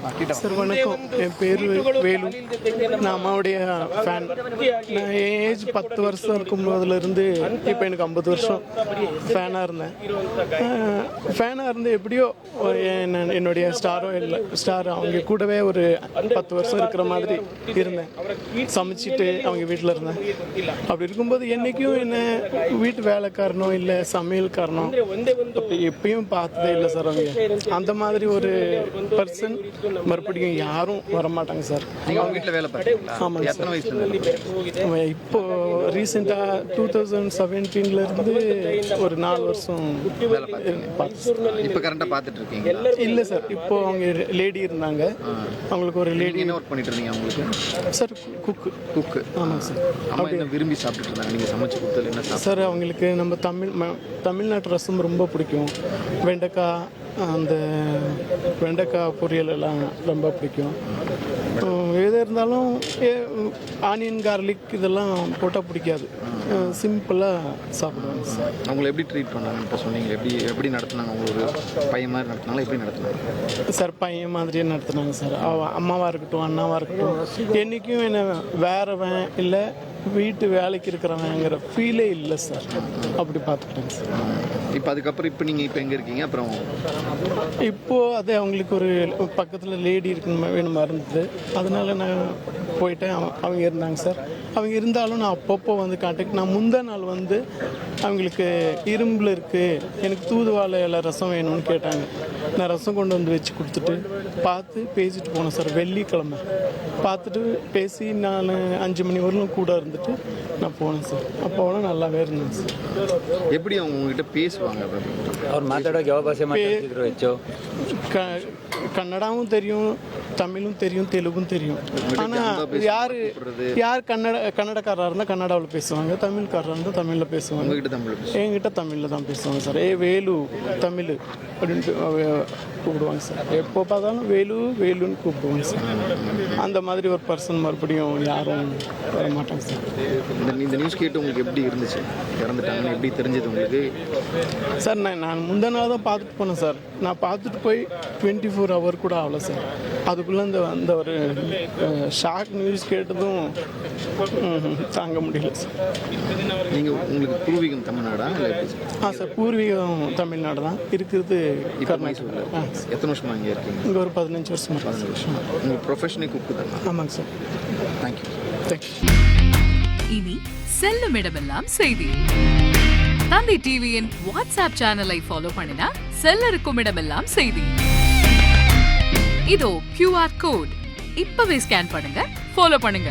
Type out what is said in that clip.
Sir வணக்கம், என் பேர் வேலு. நான் அம்மாவுடைய ஃபேன். நான் ஏஜ் 10 வருஷம் இருக்கும்போதுலேருந்து இப்போ எனக்கு 50 வருஷம் ஃபேனாக இருந்தேன். ஃபேனாக இருந்து எப்படியோ என்னுடைய ஸ்டார் அவங்க கூடவே ஒரு 10 வருஷம் இருக்கிற மாதிரி இருந்தேன். சமைச்சிட்டு அவங்க வீட்டில் இருந்தேன். அப்படி இருக்கும்போது என்றைக்கும் என்ன வீட்டு வேலைக்காரனோ இல்லை சமையல்காரனோ அப்படி எப்பயும் பார்த்ததே இல்லை சார். அவங்க அந்த மாதிரி ஒரு பர்சன் மறுபடியும் யாரும் வரமாட்டாங்க சார். அவங்க வீட்டில் வேலை பார்த்தீங்களா? ஆமாங்க சார். எத்தனை வயசுல? இப்போ ரீசெண்டாக 2017 ஒரு 4 வருஷம் வேலை பார்த்தீங்க. இப்போ கரண்டாக பார்த்துட்டு இருக்கீங்க? இல்லை சார், இப்போ அவங்க லேடி இருந்தாங்க. அவங்களுக்கு ஒரு லேடி. என்ன ஒர்க் பண்ணிட்டு இருந்தீங்க அவங்களுக்கு? சார் குக்கு. ஆமாங்க சார். அம்மா என்ன விரும்பி சாப்பிட்டுட்டு இருந்தாங்க நீங்கள் சமைச்சு கொடுத்தது என்ன சாப்பிட்டு? சார் அவங்களுக்கு நம்ம தமிழ்நாட்டு ரசம் ரொம்ப பிடிக்கும். அந்த வெண்டைக்காய் பொரியல் எல்லாம் ரொம்ப பிடிக்கும். எது இருந்தாலும் ஆனியன் கார்லிக் இதெல்லாம் போட்டால் பிடிக்காது. சிம்பிளாக சாப்பிடுவாங்க சார். அவங்கள எப்படி ட்ரீட் பண்ணாங்க இப்போ சொன்னீங்க? எப்படி நடத்துனாங்க? அவங்க ஒரு பையன் மாதிரி நடத்தினாலும் எப்படி நடத்துனாங்க சார்? பையன் மாதிரியே நடத்துனாங்க சார். அம்மாவாக இருக்கட்டும் அண்ணாவாக இருக்கட்டும் என்றைக்கும் என்ன வேறவன் இல்லை வீட்டு வேலைக்கு இருக்கிறவங்கிற ஃபீலே இல்லை சார். அப்படி பார்த்துக்கிட்டாங்க சார். இப்போ அதுக்கப்புறம் இப்போ நீங்கள் இப்போ எங்கே இருக்கீங்க? அப்புறம் இப்போது அதே அவங்களுக்கு ஒரு பக்கத்தில் லேடி இருக்குன்னு வேணுமா இருந்தது. அதனால நான் போயிட்டேன். அவங்க இருந்தாங்க சார். அவங்க இருந்தாலும் நான் அப்பப்போ வந்து கான்டாக்ட். நான் முந்தா நாள் வந்து அவங்களுக்கு இரும்பில் இருக்குது, எனக்கு தூதுவாழை இலை ரசம் வேணும்னு கேட்டாங்க. நான் ரசம் கொண்டு வந்து வச்சு கொடுத்துட்டு பார்த்து பேசிட்டு போனேன் சார். வெள்ளிக்கிழமை பார்த்துட்டு பேசி நான் 5 மணி வரலும் கூட இருந்துட்டு நான் போனேன் சார். அப்போ நல்லாவே இருந்தேன் சார். எப்படி அவங்க உங்ககிட்ட பேசுவாங்க? ಅವ್ರು ಮಾತಾಡೋಕೆ ಯಾವ ಭಾಷೆ ಮಾತಾಡ್ತಿದ್ರು ಹೆಚ್ಚು? கன்னடாவும் தெரியும், தமிழும் தெரியும், தெலுங்கும் தெரியும். ஆனால் யார் கன்னடக்காரராக இருந்தால் கன்னடாவில் பேசுவாங்க, தமிழ்காரராக இருந்தால் தமிழில் பேசுவாங்க. என்கிட்ட தமிழில் தான் பேசுவாங்க சார். வேலு தமிழ் அப்படின்ட்டு கூப்பிடுவாங்க சார். எப்போ பார்த்தாலும் வேலுன்னு கூப்பிடுவாங்க சார். அந்த மாதிரி ஒரு பர்சன் மறுபடியும் யாரும் வர மாட்டாங்க சார். இந்த நியூஸ் கேட்டு உங்களுக்கு எப்படி இருந்துச்சு? இறந்துட்டாங்கன்னு எப்படி தெரிஞ்சது உங்களுக்கு? சார் நான் முந்தின நாள் தான் பார்த்துட்டு போனேன் சார். நான் பார்த்துட்டு போய் 24 hour கூட ஆகல சார். அதுக்குள்ளே அந்த ஒரு ஷாக் நியூஸ் கேட்டதும் தாங்க முடியல சார். உங்களுக்கு பூர்வீகம் தமிழ்நாடா இல்லை? சார் பூர்வீகம் தமிழ்நாடு தான். இருக்கிறது மைசூரில். எத்தனை வருஷமா இங்கே இருக்கீங்க? இங்கே ஒரு 15 வருஷம். 15 வருஷம். உங்கள் ப்ரொஃபஷனே குக்கு தானே? ஆமாங்க சார். தேங்க்யூ. இனி செல்லும் இடமெல்லாம் செய்தி. தந்தை டிவியின் வாட்ஸ்அப் சேனலை ஃபாலோ பண்ணினா செல்ல இருக்கும் இடமெல்லாம் செய்தி. இதோ QR கோட் இப்பவே ஸ்கேன் பண்ணுங்க, ஃபாலோ பண்ணுங்க.